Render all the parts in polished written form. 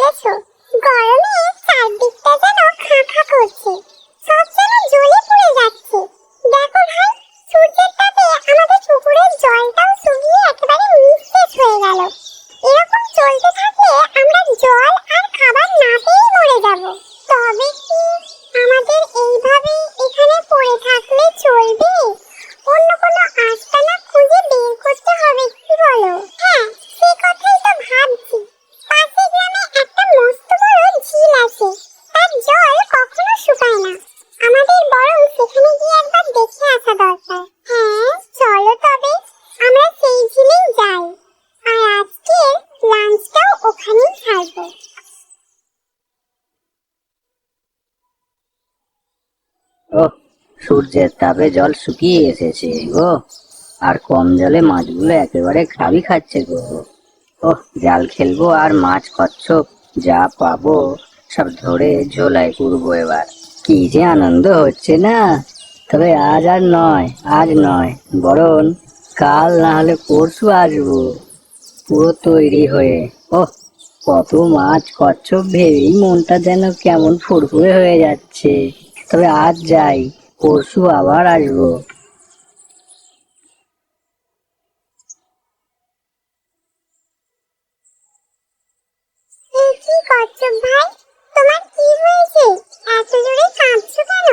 দেখেছো? গরমে চারদিকটা যেন খা খা করছে, সব যেন জ্বলে পুড়ে যাচ্ছে। দেখো ভাই, সূর্যের তাপে আমাদের পুকুরের জলটাও শুকিয়ে একেবারে নিঃশেষ হয়ে গেল। এরকম চলতে থাকলে আমরা জল আর খাবার না পেয়ে মরে যাব। তবে কি আমাদের এইভাবে এখানে পড়ে থাকলে চলবে? অন্য কোনো আস্তানা খুঁজে বের করতে হবে, কি বলো? হ্যাঁ, সে কথাই তো ভাবছি। পাশের গ্রামে একটা মস্ত বড় ঝিল আছে, তার জল কখনো শুকায় না। আমাদের বরং সেখানে গিয়ে একবার দেখে আসা দরকার। হ্যাঁ, চলো তবে আমরা সেই ঝিলেই যাই, আর আজকে লাঞ্চটাও ওখানেই সারবো। ওহ, সূর্যের তাপে জল শুকিয়ে এসেছে গো। আর কম জলে মাছগুলো একেবারে খাবি খাচ্ছে গো। ওহ, জাল খেলবো আর মাছ কচ্ছপ যা পাবো সব ধরে ঝোলায় করবো এবার। কি যে আনন্দ হচ্ছে না। তবে আজ আর নয়, আজ নয়, বরং কাল না হলে পরশু আসবো পুরো তৈরি হয়ে। ওহ, কত মাছ কচ্ছপ ভেবেই মনটা যেন কেমন ফুরফুরে হয়ে যাচ্ছে। তবে আজ যাই, পরশু আবার আসবো। এই কি কচ্ছপ ভাই, তোমার কি হয়েছে? এত জোরে কাঁদছো কেন?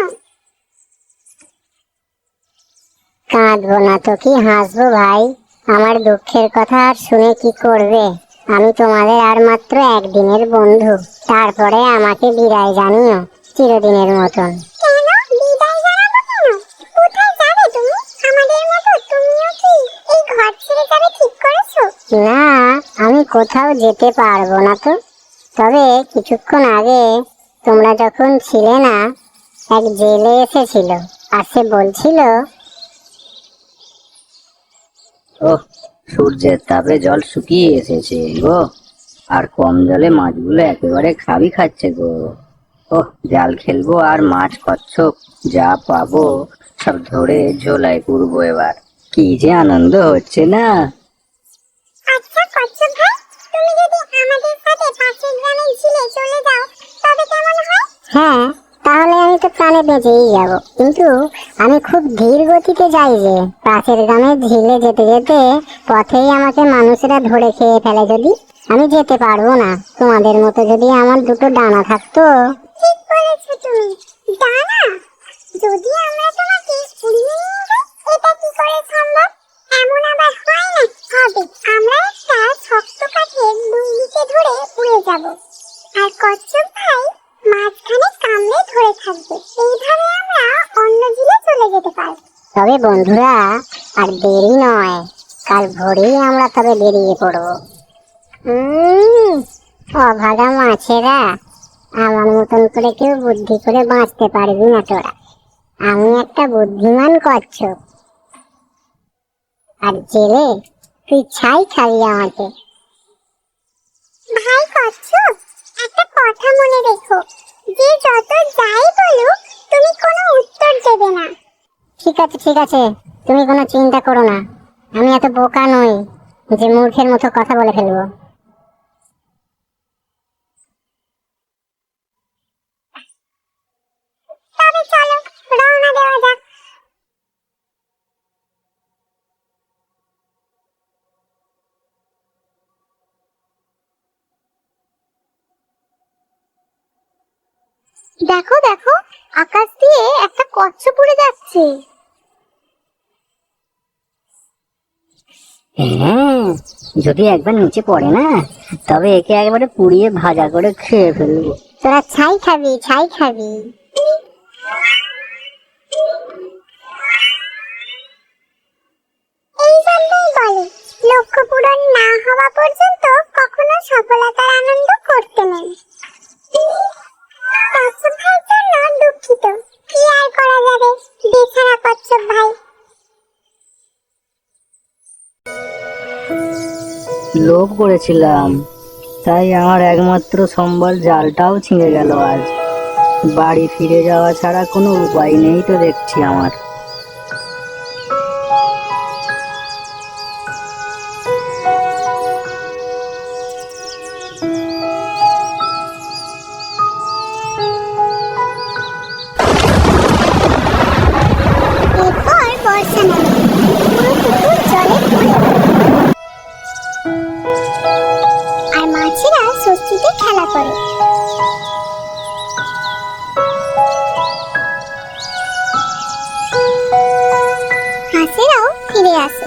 কাঁদবো না তো কি হাসবো ভাই? আমার দুঃখের কথা আর শুনে কি করবে? আমি তোমাদের আর মাত্র একদিনের বন্ধু, তারপরে আমাকে বিদায় জানিও চিরদিনের মতন। কেন বিদায় জানাবো কেন? কোথায় যাবে তুমি? আমাদের মতো তুমিও কি এই ঘর ছেড়ে যাবে ঠিক করেছো? না, আমি কোথাও যেতে পারবো না তো। তবে কিছুক্ষণ আগে তোমরা যখন ছিলে না, এক জেলে এসেছিল, আর সে বলছিল ওহ, সূর্যের তাপে জল শুকিয়ে এসেছে গো। আর কম জলে মাছগুলো একেবারে খাবি খাচ্ছে গো। ওহ, জাল খেলবো আর মাছ কচ্ছপ যা পাবো সব ধরে ঝোলায় করবো এবার। কি যে আনন্দ হচ্ছে না। আচ্ছা কচ্ছপ ভাই, তুমি যদি আমাদের সাথে পাশের গ্রামের ঝিলে চলে যাও তবে কেমন হয়? হ্যাঁ, তাহলে আমি তো প্রাণে বেঁচেই যাব, কিন্তু আমি খুব ধীর গতিতে যাই যে পাশের গ্রামে ঝিলে যেতে যেতে পথেই আমাকে মানুষেরা ধরে খেয়ে ফেলে যদি, আমি যেতে পারবো না। তোমাদের মতো যদি আমার দুটো ডানা থাকতো। ঠিক বলেছো তুমি, ডানা? যদি আমরা তোমাকে উড়িয়ে নিয়ে যাই, এটা কি করে সম্ভব? এমন আবার হয় না। হবে, আমরা একটা শক্ত কাঠের দুই দিকে ধরে উড়ে যাব, আর কচ্ছপ ভাই মাঝখানে কামড়ে ধরে থাকবে। এইভাবে আমরা অন্য ঝিলে চলে যেতে পারবো। তবে বন্ধুরা, আর দেরি নয়, কাল ভোরেই আমরা তবে বেরিয়ে পড়বো। অভাগা মাছেরা, আমার মতন করে কেউ বুদ্ধি করে বাঁচতে পারবি না তোরা। আমি একটা বুদ্ধিমান কচ্ছপ। আর জেলে, তুই ছাই খাবি আমাকে। ভাই কচ্ছপ, একটা কথা মনে রেখো, যে যত যাই বলুক তুমি কোনো উত্তর দেবে না। ঠিক আছে, ঠিক আছে, তুমি কোনো চিন্তা করো না। আমি এত বোকা নই যে মূর্খের মতো কথা বলে ফেলবো। তবে চলো, রওনা দেওয়া যাক। দেখো দেখো, আকাশ দিয়ে একটা কচ্ছপ উড়ে যাচ্ছে। হ্যাঁ, যদি একবার নিচে পড়ে না, তবে একে একবারে পুড়িয়ে ভাজা করে খেয়ে ফেলবো। তোরা ছাই খাবি, ছাই খাবি। এই জন্যই বলে, লক্ষ্য পূরণ না হওয়া পর্যন্ত কখনো সফলতার আনন্দ করতে নেই। কচ্ছপ ভাইয়ের জন্য দুঃখিত, কি আর করা যাবে, বেচারা কচ্ছপ ভাই। লোভ করেছিলাম, তাই আমার একমাত্র সম্বল জালটাও ছিঁড়ে গেল আজ। বাড়ি ফিরে যাওয়া ছাড়া কোনো উপায় নেই তো দেখছি আমার। ষষ্ঠীতে খেলা করে। হাঁসেরাও ফিরে আসে।